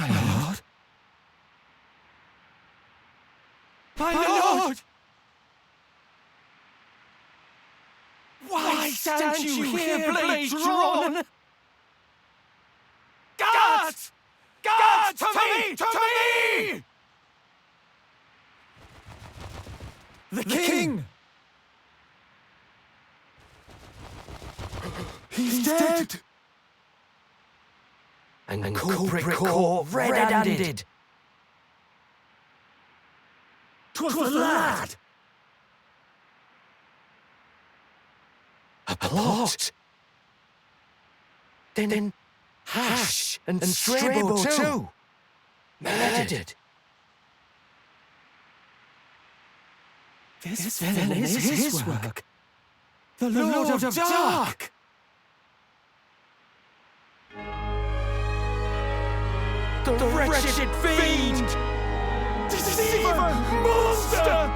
My lord? My lord! Why stand you here, blade drawn? Guards! Guards, to me! To me! The king! He's dead! And culprit caught red-handed. 'Twas the lad! A plot? Then Hash and Strabo too. Murdered. This villain is his work. The Lord of Dark! The wretched fiend! Deceiver! Monster!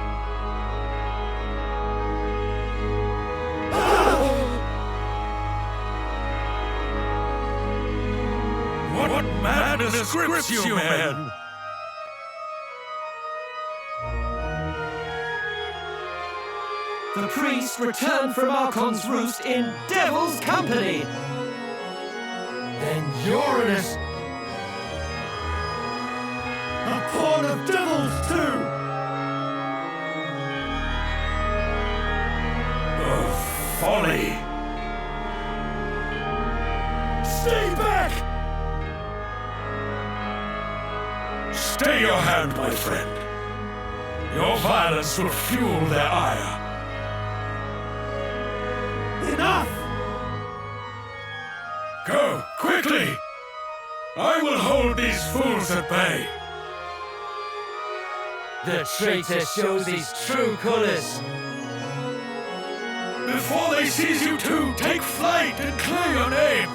What madness grips you, men? The priest returned from Archon's roost in devil's company! Then Uranus. A pawn of devils, too! Oh, folly! Stay back! Stay your hand, my friend. Your violence will fuel their ire. Enough! Go, quickly! I will hold these fools at bay. The traitor shows his true colors. Before they seize you too, take flight and clear your name.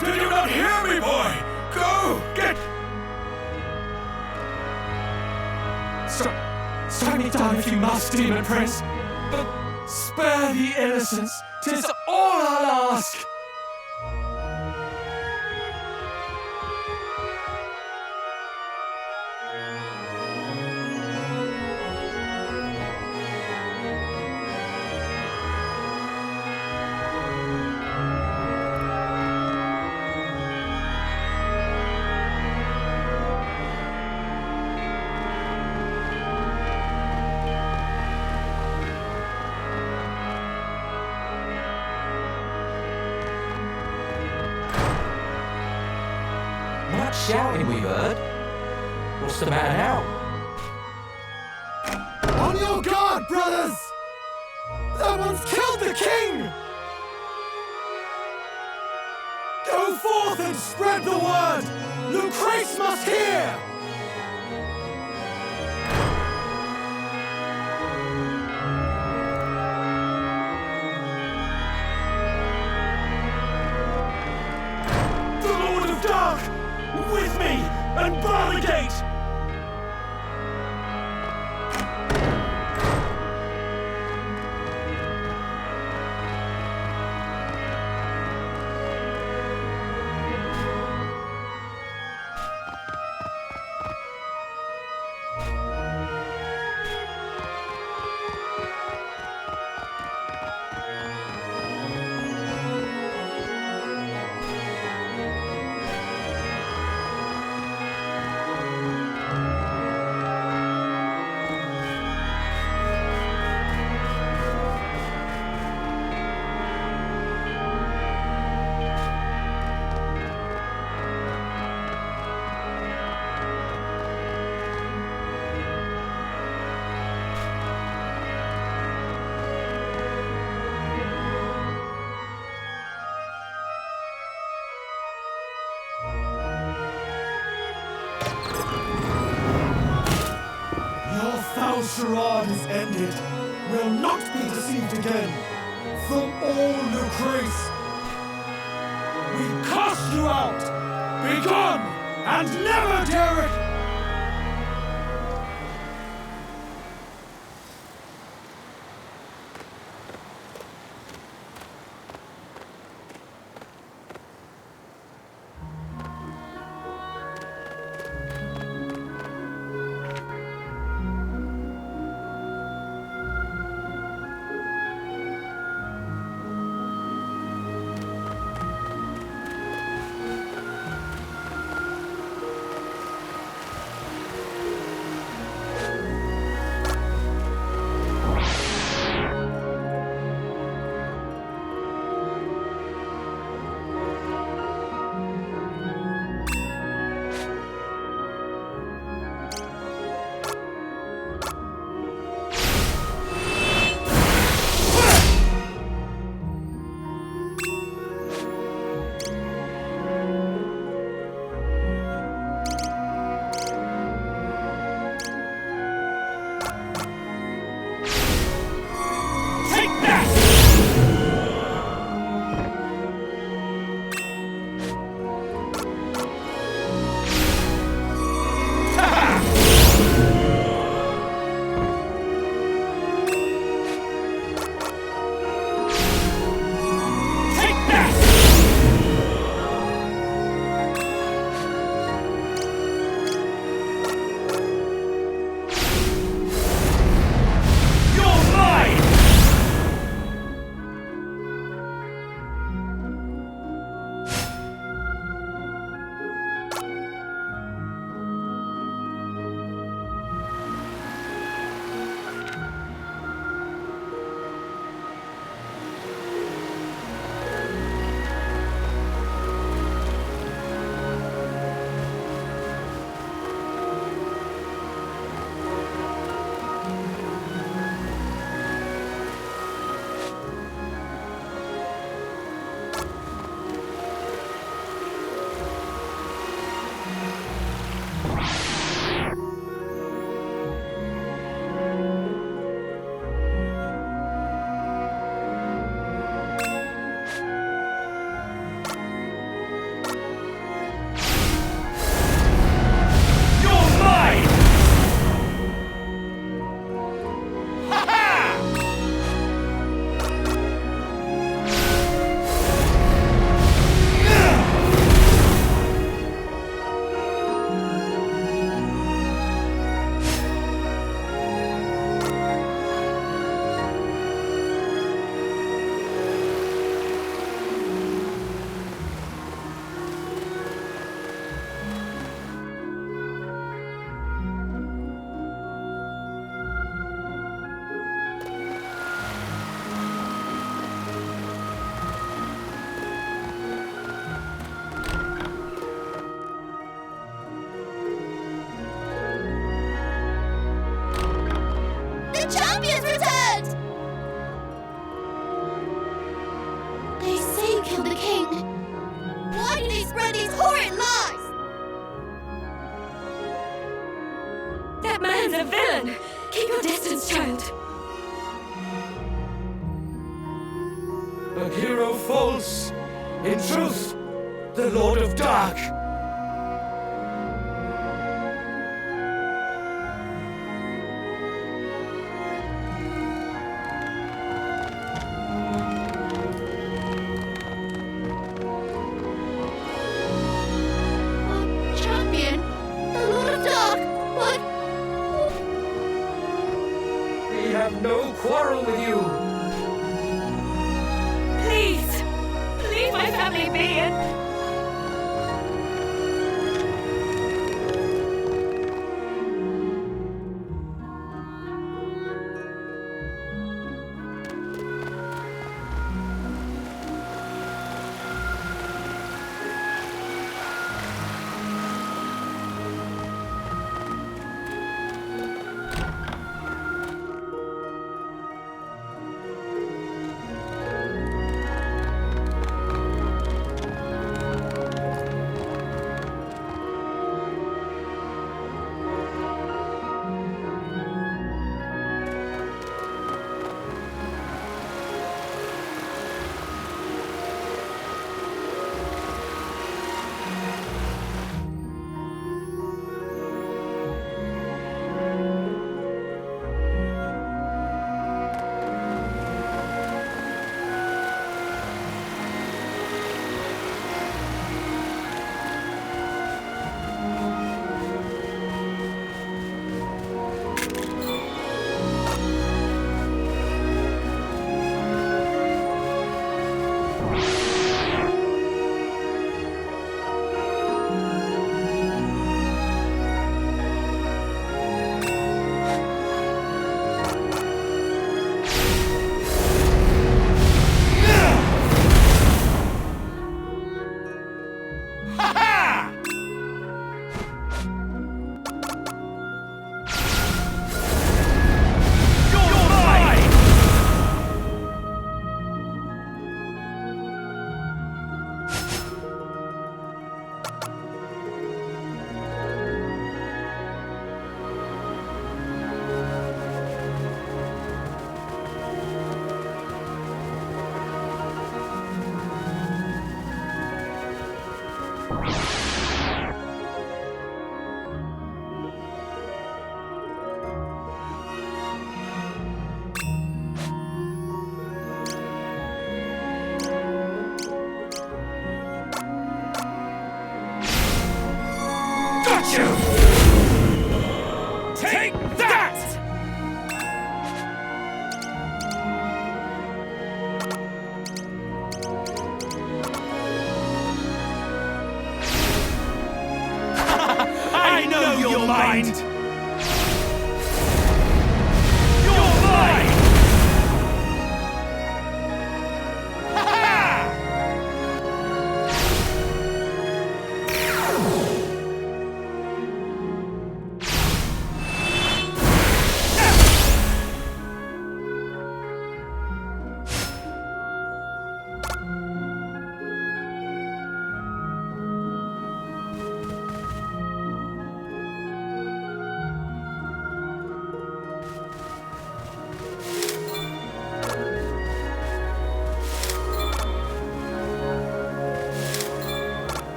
Did you not hear me, boy? Go, get... Strike me down if you must, Demon Prince, but spare the innocents. 'Tis all I'll ask. Much shouting we've heard. What's the matter now? On your guard, brothers! That one's killed the king! Go forth and spread the word! Lucrece must hear! The Lord of Dark! With me! And bar the gate! Foul charade is ended. Will not be deceived again. From all Lucrece. We cast you out. Begone, and never dare it. Baion's a villain! Keep your distance, child! A hero false. In truth, the Lord of Dark. Champion? The Lord of Dark? What? We have no quarrel with you. Please! Leave my family be and... Take that! I know your mind. You're mine! Ha-ha!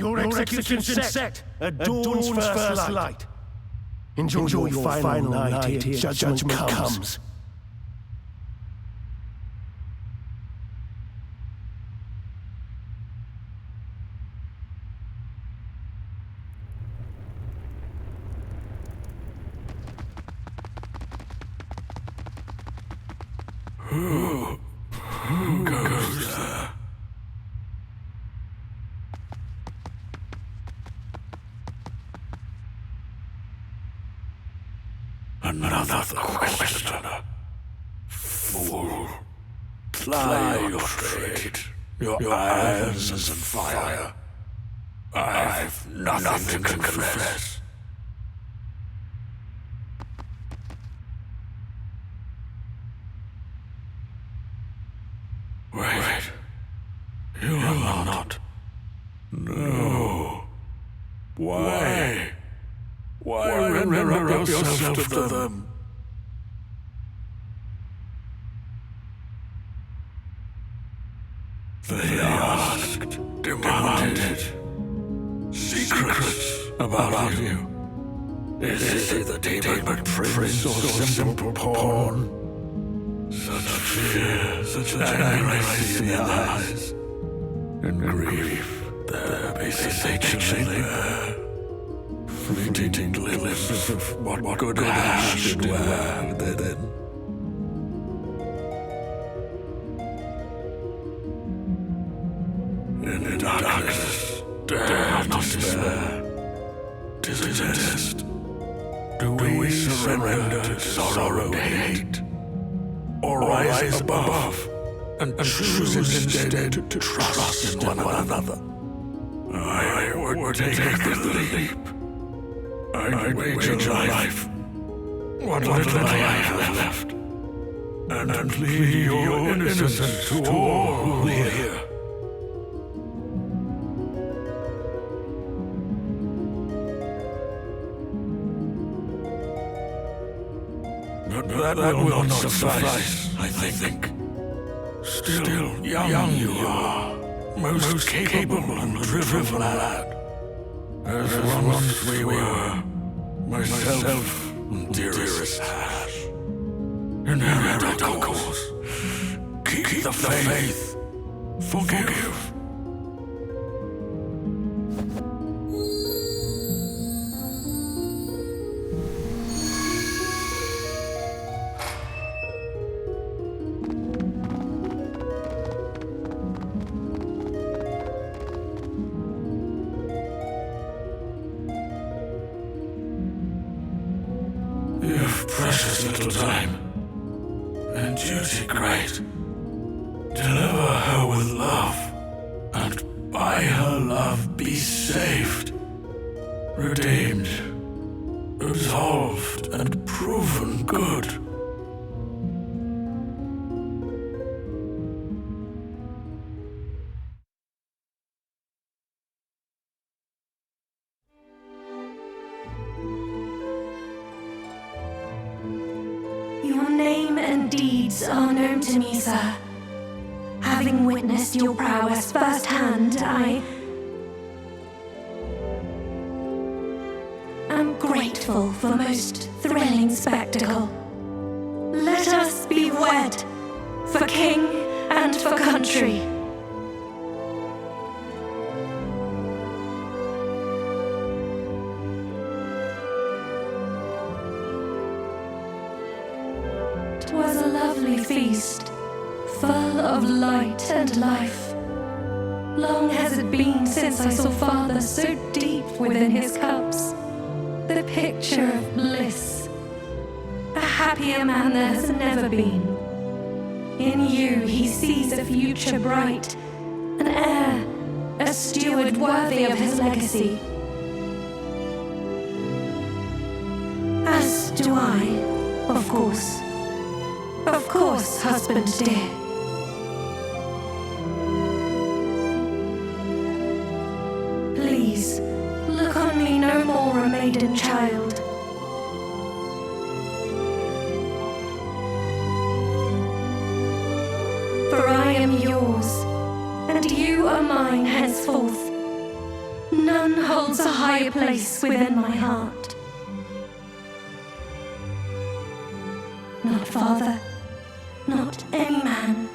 Your execution set at dawn's first light. Enjoy your final night here, judgment comes. Who goes there? Another questioner. Fool. Ply your trade. Your irons and fire. I've nothing to confess. Wait. You are not. No. Why? Why render up yourself to them? They asked, demanded, secrets about you. Is it the demon prince or simple pawn? Such fear, such anguish in the eyes, and grief their basic they bear. Fleeting glimpse of what good hands should wear within. In the darkness, dare not despair. 'Tis a test. Do we surrender to sorrow and hate, or rise above and choose instead to trust in one another? I would take the leap. I'd wager life, what little I have left, and plead your innocence to all who hear. But that will not suffice, I think. Still young you are, most capable and driven lad. As once we were, myself and dearest Ash. Inherit our course. Keep the faith. Forgive. You've precious little time, and duty great. Deliver her with love, and by her love be saved, redeemed, absolved, and proven good. Your name and deeds are known to me, sir. Having witnessed your prowess firsthand, I am grateful for the most thrilling spectacle. Let us be wed, for king and for country. Was a lovely feast, full of light and life. Long has it been since I saw Father so deep within his cups, the picture of bliss. A happier man there has never been. In you he sees a future bright, an heir, a steward worthy of his legacy. As do I, of course. Of course, husband dear. Please, look on me no more a maiden child. For I am yours, and you are mine henceforth. None holds a higher place within my heart. Not father, not any man.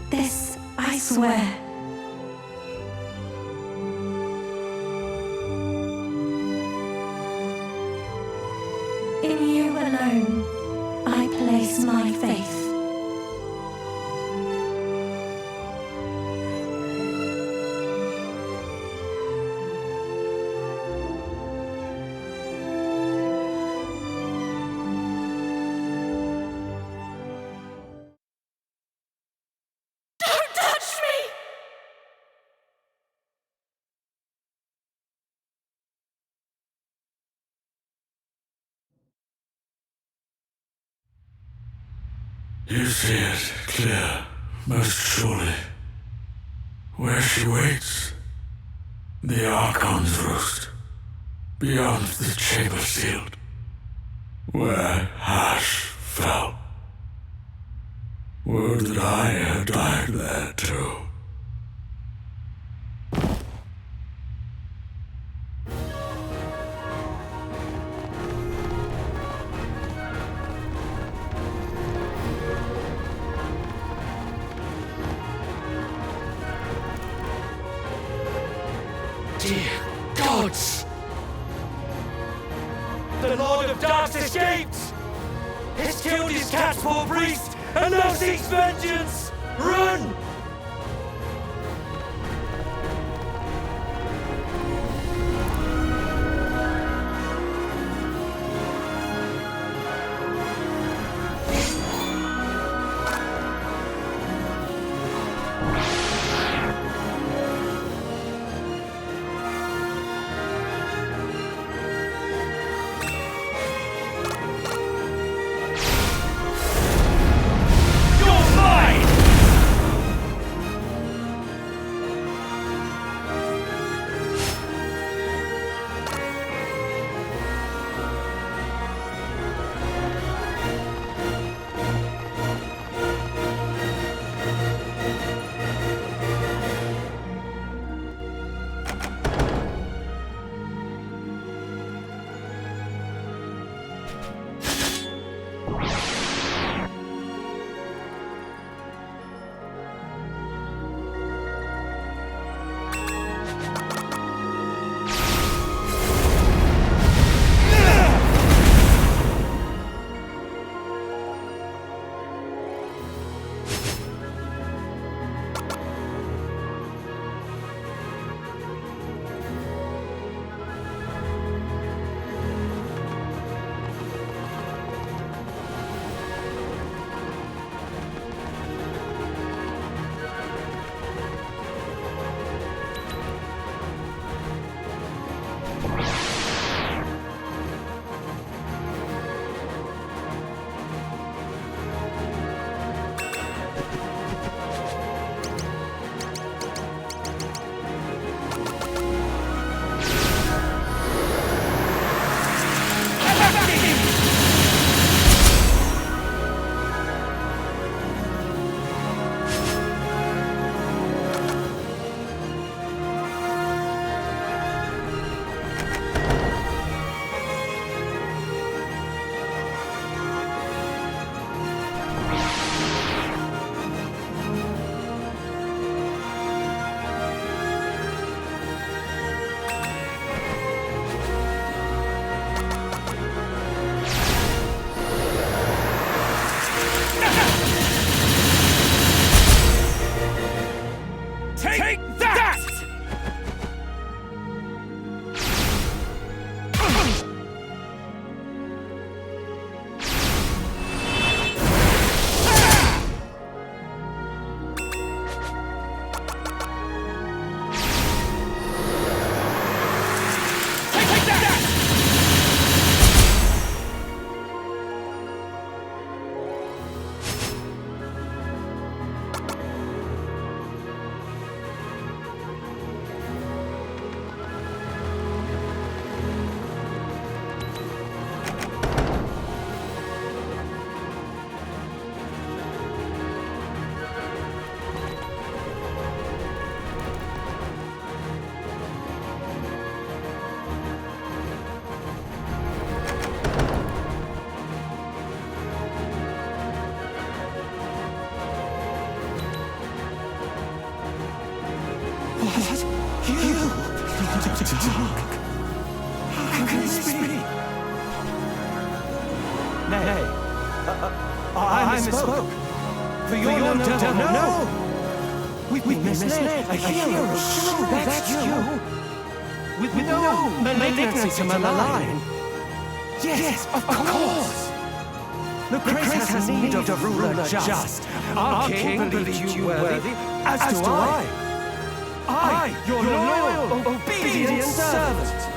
This I swear. In you alone, I place my faith. Don't touch me! You see it clear, most surely. Where she waits, the Archon's roost, beyond the chamber sealed, where Ash fell. Word that I had died there too. Dear gods! The Lord of Dark's escaped! He's killed his cat's paw priest and now seeks vengeance! Run! How can this be? Nay, I misspoke. For you're no devil, no! We've been misled. A hero, true, that's you. With no malignancy to malign. Yes, of course. Lucrece has need of a ruler just. Our king believed you worthy, as do I. I, your loyal, obedient servant.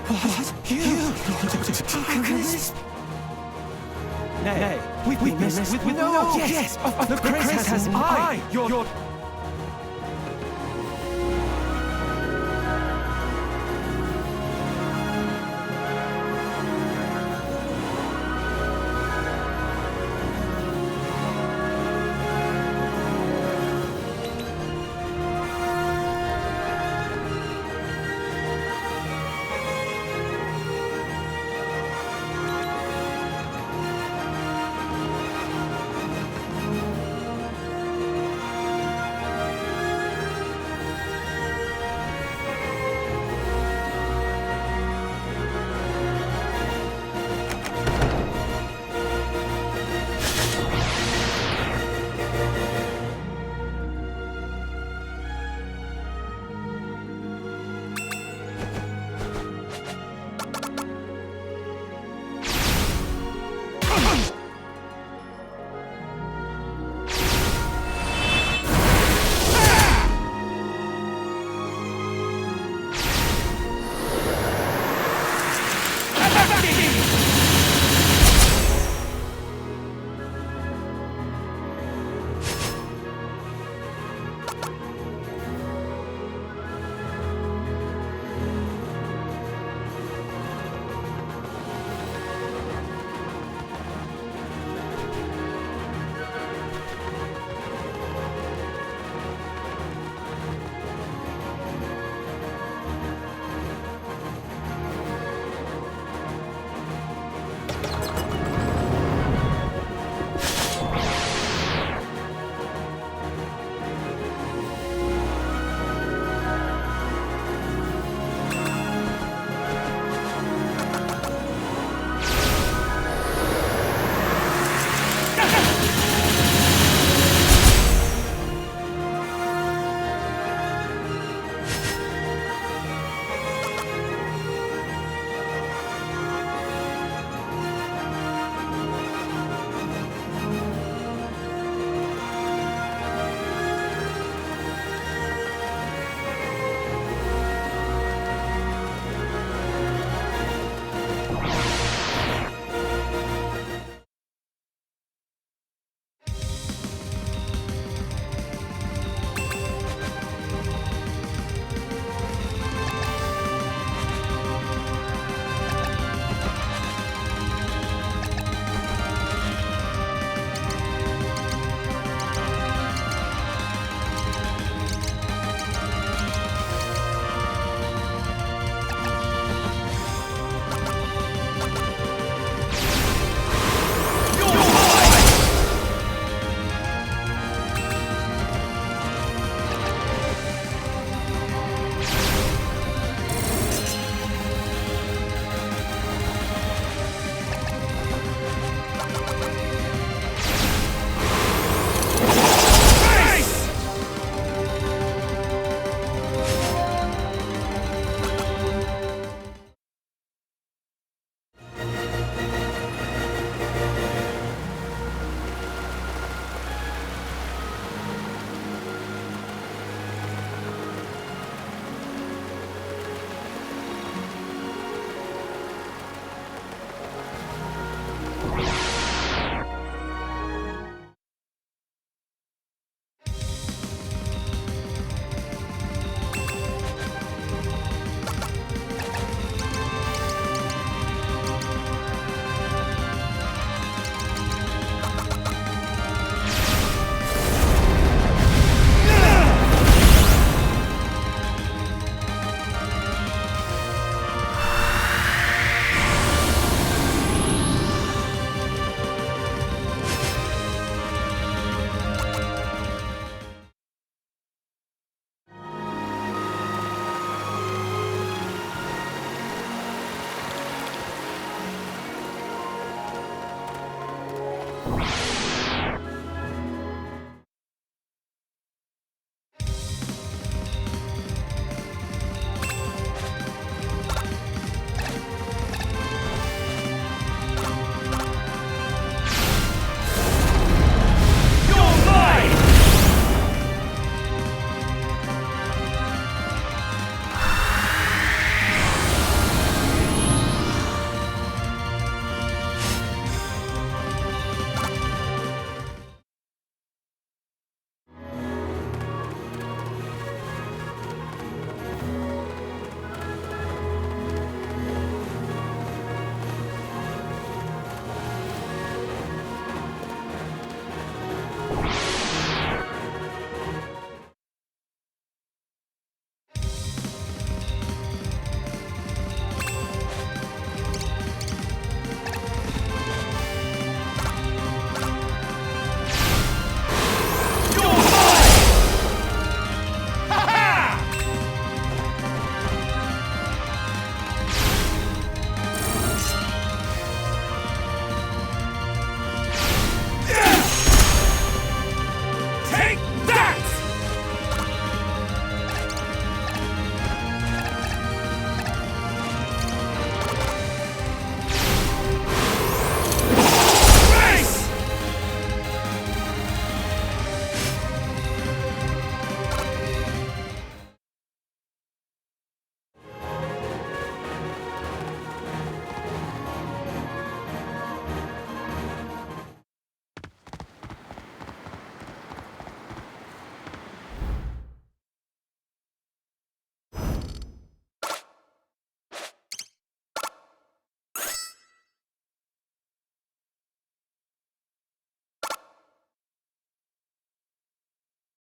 What? You? How can this? Nay, we've been misled with no. Yes, Lucrece has I, your. Darkness.